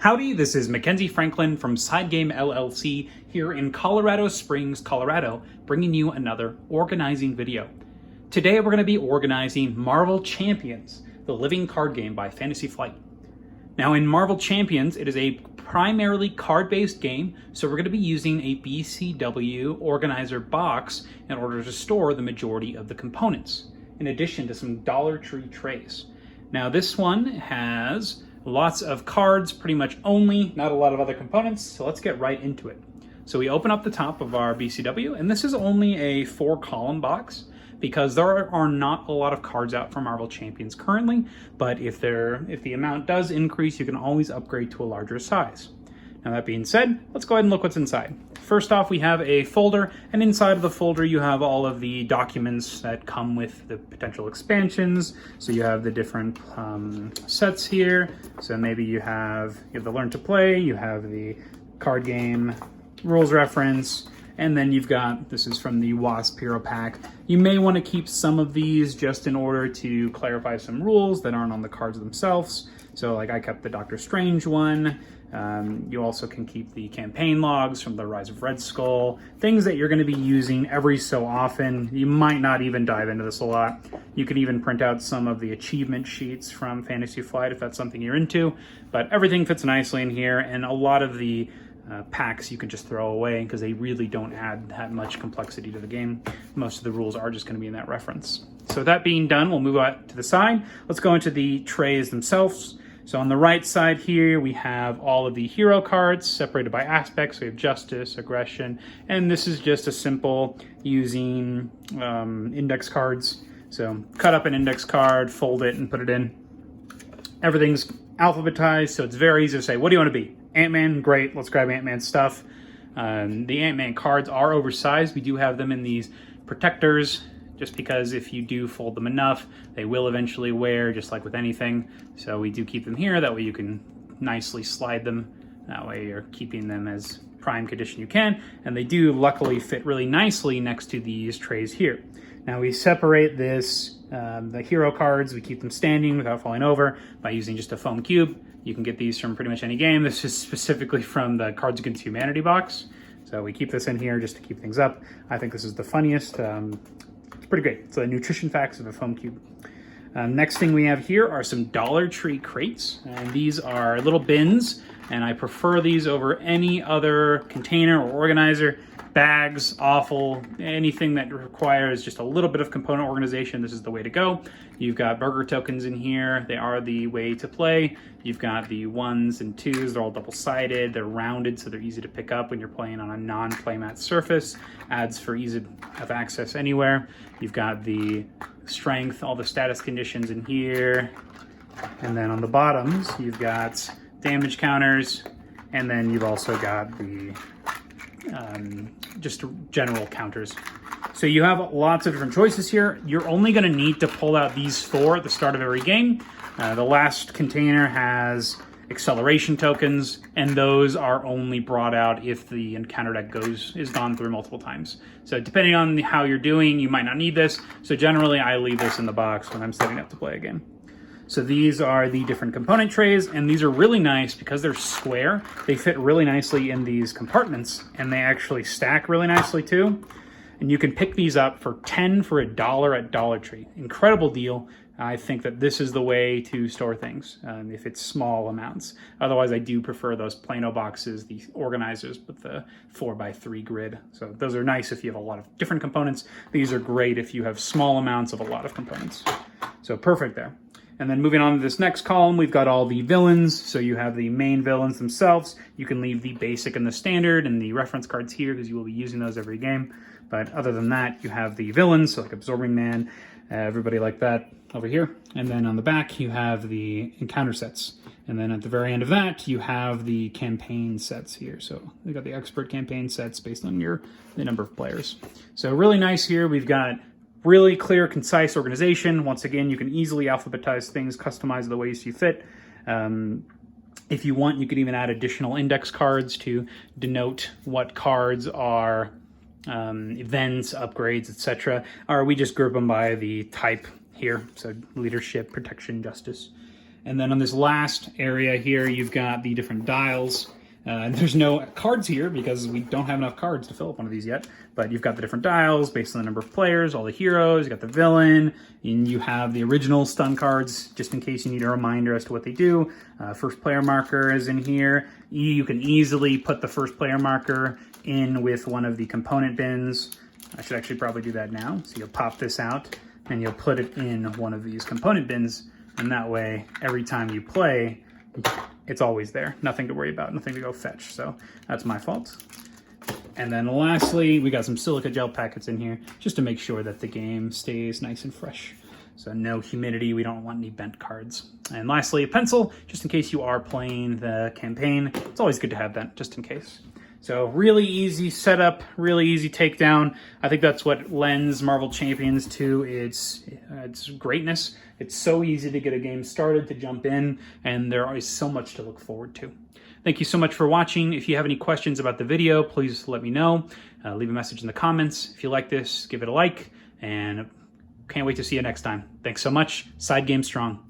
Howdy, this is Mackenzie Franklin from SideGame LLC here in Colorado Springs, Colorado, bringing you another organizing video. Today we're going to be organizing Marvel Champions, the living card game by Fantasy Flight. Now in Marvel Champions, it is a primarily card-based game, so we're going to be using a BCW organizer box in order to store the majority of the components, in addition to some Dollar Tree trays. Now this one has lots of cards, pretty much only, not a lot of other components, so let's get right into it. So we open up the top of our BCW, and this is only a 4-column box because there are not a lot of cards out for Marvel Champions currently, but if the amount does increase, you can always upgrade to a larger size. Now that being said, let's go ahead and look what's inside. First off, we have a folder, and inside of the folder you have all of the documents that come with the potential expansions. So you have the different sets here. So maybe you have the Learn to Play, you have the card game rules reference, and then you've got, this is from the Wasp Hero Pack. You may want to keep some of these just in order to clarify some rules that aren't on the cards themselves. So like I kept the Doctor Strange one. You also can keep the campaign logs from the Rise of Red Skull, things that you're going to be using every so often. You might not even dive into this a lot. You can even print out some of the achievement sheets from Fantasy Flight if that's something you're into, but everything fits nicely in here, and a lot of the packs you can just throw away because they really don't add that much complexity to the game. Most of the rules are just going to be in that reference. So that being done, we'll move out to the side. Let's go into the trays themselves. So on the right side here, we have all of the hero cards separated by aspects. We have justice, aggression, and this is just a simple using index cards. So cut up an index card, fold it, and put it in. Everything's alphabetized, so it's very easy to say, what do you want to be? Ant-Man, great, let's grab Ant-Man stuff. The Ant-Man cards are oversized. We do have them in these protectors, just because if you do fold them enough, they will eventually wear, just like with anything. So we do keep them here, that way you can nicely slide them. That way you're keeping them as prime condition you can, and they do luckily fit really nicely next to these trays here. Now we separate this, the hero cards, we keep them standing without falling over by using just a foam cube. You can get these from pretty much any game. This is specifically from the Cards Against Humanity box. So we keep this in here just to keep things up. I think this is the funniest. It's pretty great. It's the nutrition facts of a foam cube. Next thing we have here are some Dollar Tree crates. And these are little bins, and I prefer these over any other container or organizer. Bags, awful, anything that requires just a little bit of component organization, this is the way to go. You've got burger tokens in here. They are the way to play. You've got the 1s and 2s. They're all double-sided. They're rounded, so they're easy to pick up when you're playing on a non-playmat surface. Adds for ease of access anywhere. You've got the strength, all the status conditions in here. And then on the bottoms, you've got damage counters. And then you've also got the just general counters. So you have lots of different choices here. You're only going to need to pull out these 4 at the start of every game. The last container has acceleration tokens, and those are only brought out if the encounter deck is gone through multiple times. So depending on how you're doing, you might not need this. So generally I leave this in the box when I'm setting up to play a game. So these are the different component trays, and these are really nice because they're square. They fit really nicely in these compartments, and they actually stack really nicely too. And you can pick these up for $10 for $1 at Dollar Tree. Incredible deal. I think that this is the way to store things if it's small amounts. Otherwise, I do prefer those Plano boxes, the organizers with the 4x3 grid. So those are nice if you have a lot of different components. These are great if you have small amounts of a lot of components. So perfect there. And then moving on to this next column, we've got all the villains. So you have the main villains themselves. You can leave the basic and the standard and the reference cards here because you will be using those every game. But other than that, you have the villains, so like Absorbing Man, everybody like that over here. And then on the back, you have the encounter sets. And then at the very end of that, you have the campaign sets here. So we got the expert campaign sets based on the number of players. So really nice here. We've got really clear, concise organization. Once again, you can easily alphabetize things, customize the way you see fit. If you want, you could even add additional index cards to denote what cards are events, upgrades, etc. Or we just group them by the type here. So leadership, protection, justice. And then on this last area here, you've got the different dials. There's no cards here because we don't have enough cards to fill up one of these yet, but you've got the different dials based on the number of players, all the heroes, you got the villain, and you have the original stun cards just in case you need a reminder as to what they do. First player marker is in here. You can easily put the first player marker in with one of the component bins. I should actually probably do that now. So you'll pop this out and you'll put it in one of these component bins, and that way every time you play, it's always there. Nothing to worry about, nothing to go fetch. So that's my fault. And then lastly, we got some silica gel packets in here just to make sure that the game stays nice and fresh. So no humidity, we don't want any bent cards. And lastly, a pencil, just in case you are playing the campaign. It's always good to have that, just in case. So really easy setup, really easy takedown. I think that's what lends Marvel Champions to its greatness. It's so easy to get a game started, to jump in, and there is so much to look forward to. Thank you so much for watching. If you have any questions about the video, please let me know. Leave a message in the comments. If you like this, give it a like, and can't wait to see you next time. Thanks so much. Side Game Strong.